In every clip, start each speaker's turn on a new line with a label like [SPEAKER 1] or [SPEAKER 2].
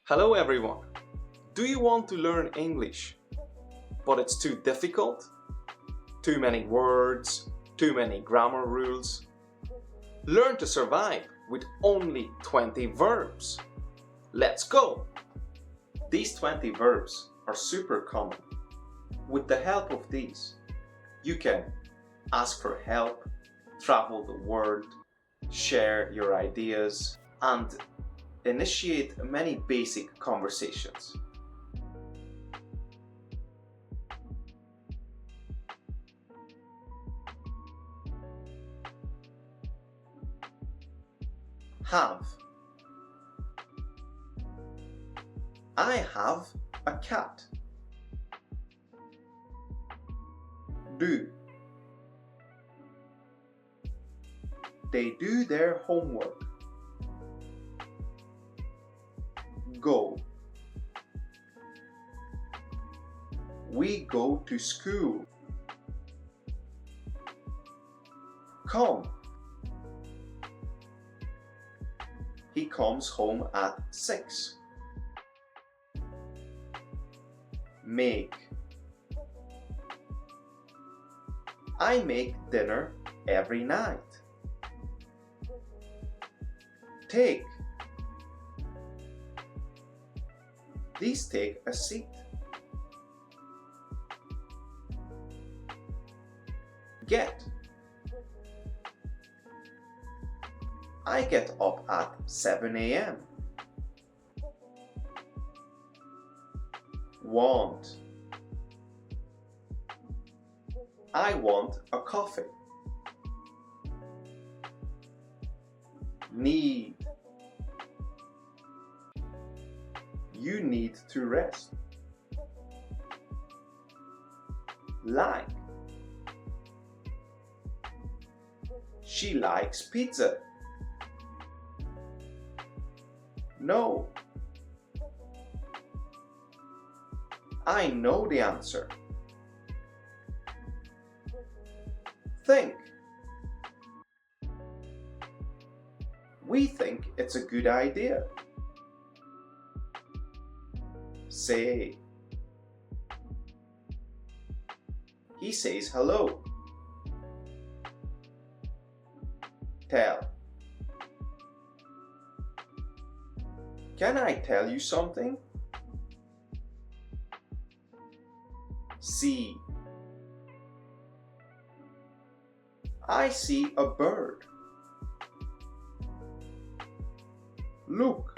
[SPEAKER 1] Hello everyone! Do you want to learn English, but it's too difficult? Too many words, too many grammar rules? Learn to survive with only 20 verbs. Let's go! These 20 verbs are super common. With the help of these, you can ask for help, travel the world, share your ideas, and initiate many basic conversations. Have. I have a cat. Do. They do their homework. Go. We go to school. Come. He comes home at 6. Make. I make dinner every night. Take. Please take a seat. Get. I get up at 7 a.m. Want. I want a coffee. Need. You need to rest. Like. She likes pizza. No. I know the answer. Think. We think it's a good idea. Say. He says hello. Tell. Can I tell you something? See. I see a bird. Look.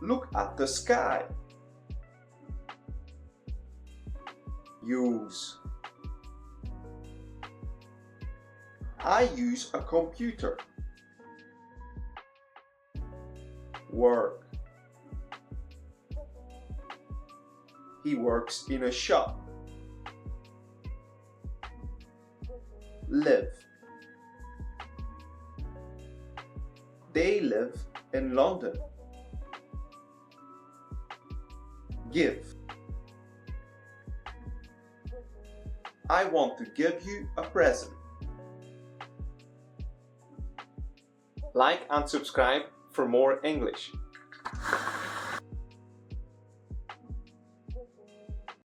[SPEAKER 1] Look at the sky. Use. I use a computer. Work. He works in a shop. Live. They live in London. Give. I want to give you a present. Like and subscribe for more English.